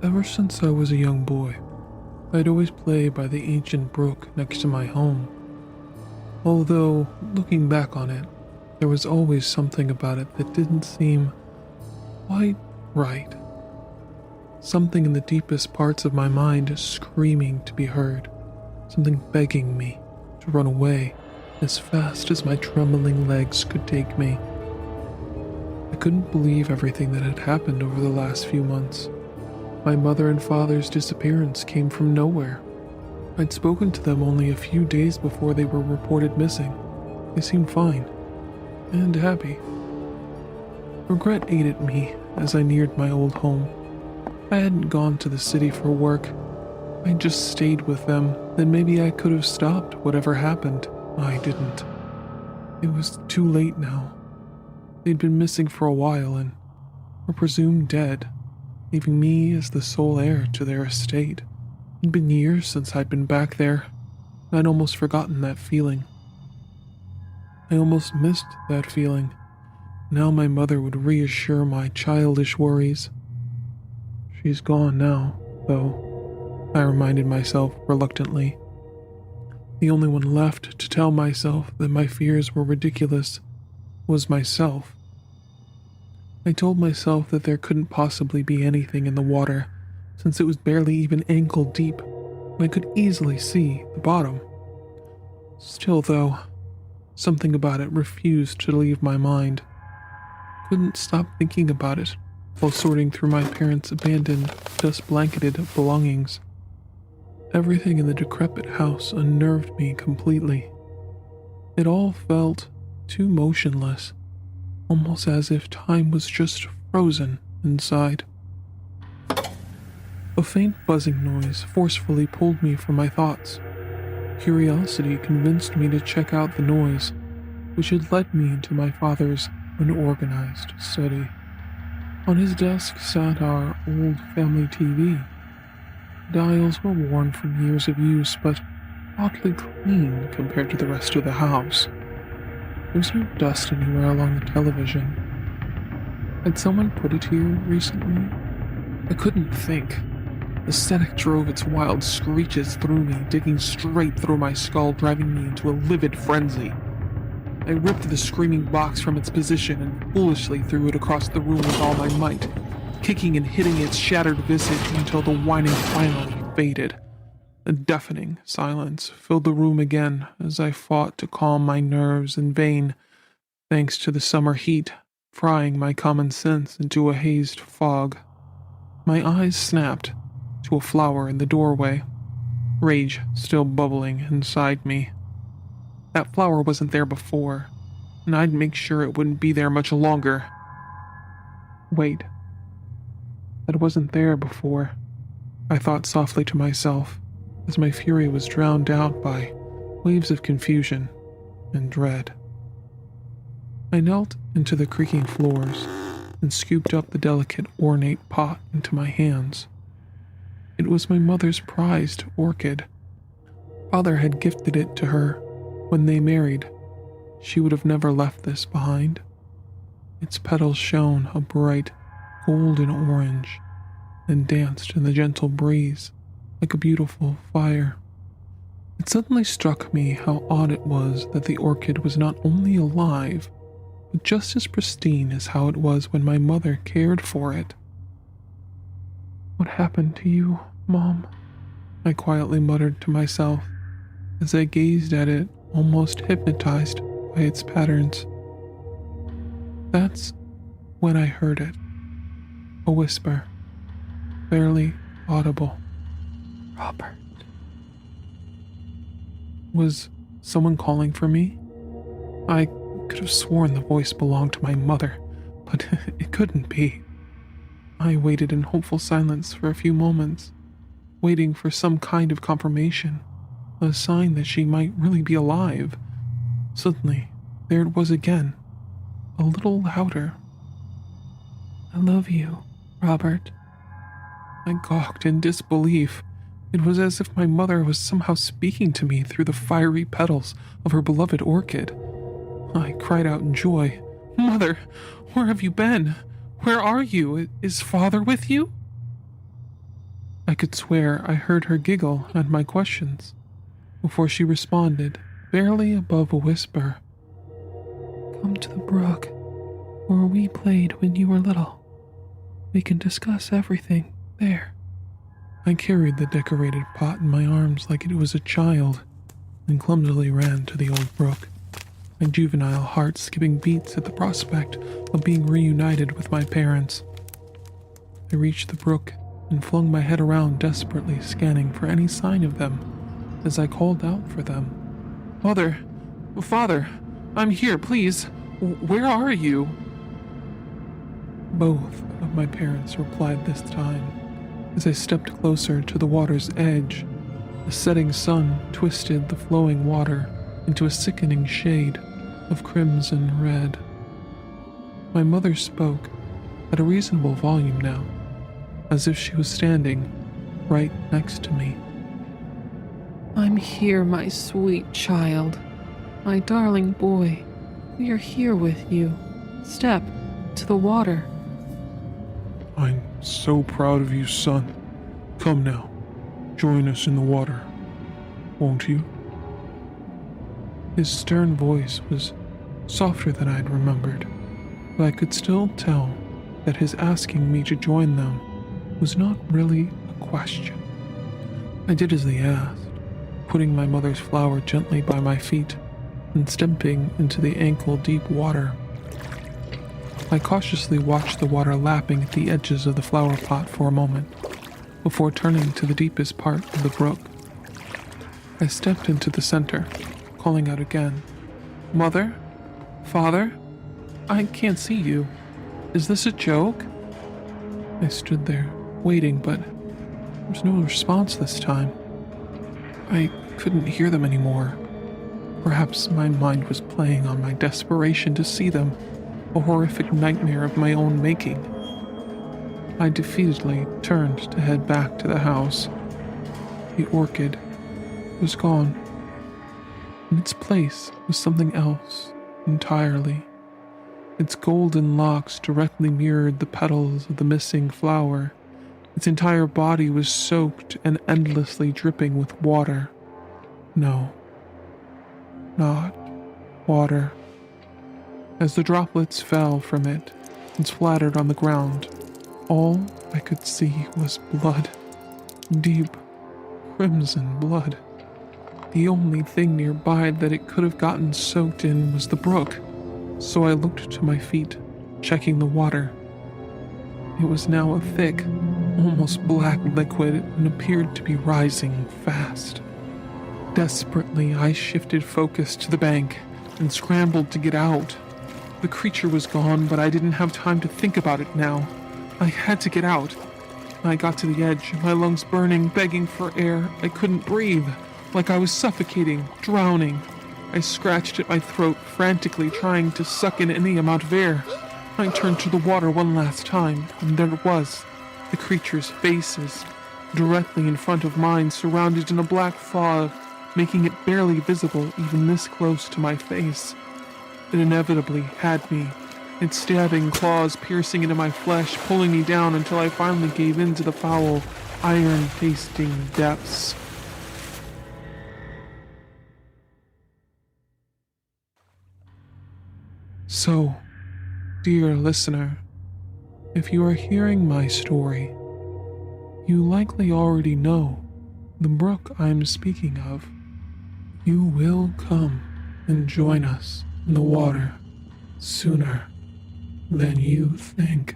Ever since I was a young boy, I'd always play by the ancient brook next to my home. Although, looking back on it, there was always something about it that didn't seem quite right. Something in the deepest parts of my mind screaming to be heard, something begging me to run away as fast as my trembling legs could take me. I couldn't believe everything that had happened over the last few months. My mother and father's disappearance came from nowhere. I'd spoken to them only a few days before they were reported missing. They seemed fine and happy. Regret ate at me as I neared my old home. I hadn't gone to the city for work. I just stayed with them, then maybe I could have stopped whatever happened. I didn't. It was too late now. They'd been missing for a while and were presumed dead, leaving me as the sole heir to their estate. It'd been years since I'd been back there, and I'd almost forgotten that feeling. I almost missed that feeling. Now my mother would reassure my childish worries. She's gone now, though, I reminded myself reluctantly. The only one left to tell myself that my fears were ridiculous was myself. I told myself that there couldn't possibly be anything in the water, since it was barely even ankle deep, and I could easily see the bottom. Still, though, something about it refused to leave my mind. Couldn't stop thinking about it while sorting through my parents' abandoned, dust-blanketed belongings. Everything in the decrepit house unnerved me completely. It all felt too motionless, almost as if time was just frozen inside. A faint buzzing noise forcefully pulled me from my thoughts. Curiosity convinced me to check out the noise, which had led me into my father's unorganized study. On his desk sat our old family TV. Dials were worn from years of use, but oddly clean compared to the rest of the house. There was no dust anywhere along the television. Had someone put it here recently? I couldn't think. The static drove its wild screeches through me, digging straight through my skull, driving me into a livid frenzy. I ripped the screaming box from its position and foolishly threw it across the room with all my might, kicking and hitting its shattered visage until the whining finally faded. A deafening silence filled the room again as I fought to calm my nerves in vain, thanks to the summer heat frying my common sense into a hazed fog. My eyes snapped to a flower in the doorway, rage still bubbling inside me. That flower wasn't there before, and I'd make sure it wouldn't be there much longer. Wait. That wasn't there before, I thought softly to myself, as my fury was drowned out by waves of confusion and dread. I knelt into the creaking floors and scooped up the delicate, ornate pot into my hands. It was my mother's prized orchid. Father had gifted it to her when they married. She would have never left this behind. Its petals shone a bright golden orange and danced in the gentle breeze like a beautiful fire. It suddenly struck me how odd it was that the orchid was not only alive, but just as pristine as how it was when my mother cared for it. "What happened to you, Mom?" I quietly muttered to myself as I gazed at it, almost hypnotized by its patterns. That's when I heard it. A whisper, barely audible. "Robert." Was someone calling for me? I could have sworn the voice belonged to my mother, but it couldn't be. I waited in hopeful silence for a few moments, waiting for some kind of confirmation, a sign that she might really be alive. Suddenly, there it was again, a little louder. "I love you, Robert." I gawked in disbelief. It was as if my mother was somehow speaking to me through the fiery petals of her beloved orchid. I cried out in joy. "Mother, where have you been? Where are you? Is Father with you?" could swear I heard her giggle at my questions before she responded, barely above a whisper. Come to the brook where we played when you were little. We can discuss everything there. I carried the decorated pot in my arms like it was a child and clumsily ran to the old brook, my juvenile heart skipping beats at the prospect of being reunited with my parents. I reached the brook and flung my head around, desperately scanning for any sign of them as I called out for them. Mother, Father, I'm here, please. Where are you? Both of my parents replied this time as I stepped closer to the water's edge. The setting sun twisted the flowing water into a sickening shade of crimson red. My mother spoke at a reasonable volume now, as if she was standing right next to me. I'm here, my sweet child. My darling boy, we are here with you. Step to the water. I'm so proud of you, son. Come now, join us in the water, won't you? His stern voice was softer than I'd remembered, but I could still tell that his asking me to join them was not really a question. I did as they asked, putting my mother's flower gently by my feet and stepping into the ankle-deep water. I cautiously watched the water lapping at the edges of the flower pot for a moment, before turning to the deepest part of the brook. I stepped into the center, calling out again, Mother? Father? I can't see you. Is this a joke? I stood there, waiting, but there was no response this time. I couldn't hear them anymore. Perhaps my mind was playing on my desperation to see them, a horrific nightmare of my own making. I defeatedly turned to head back to the house. The orchid was gone. In its place was something else entirely. Its golden locks directly mirrored the petals of the missing flower. Its entire body was soaked and endlessly dripping with water. No, not water. As the droplets fell from it and splattered on the ground, all I could see was blood. Deep, crimson blood. The only thing nearby that it could have gotten soaked in was the brook, so I looked to my feet, checking the water. It was now a thick, almost black liquid and appeared to be rising fast. Desperately, I shifted focus to the bank and scrambled to get out. The creature was gone, but I didn't have time to think about it now. I had to get out. I got to the edge, my lungs burning, begging for air. I couldn't breathe, like I was suffocating, drowning. I scratched at my throat, frantically trying to suck in any amount of air. I turned to the water one last time, and there it was, the creature's faces, directly in front of mine, surrounded in a black fog, making it barely visible even this close to my face. It inevitably had me, its stabbing claws piercing into my flesh, pulling me down until I finally gave in to the foul, iron-tasting depths. So, dear listener, if you are hearing my story, you likely already know the brook I'm speaking of. You will come and join us in the water sooner than you think.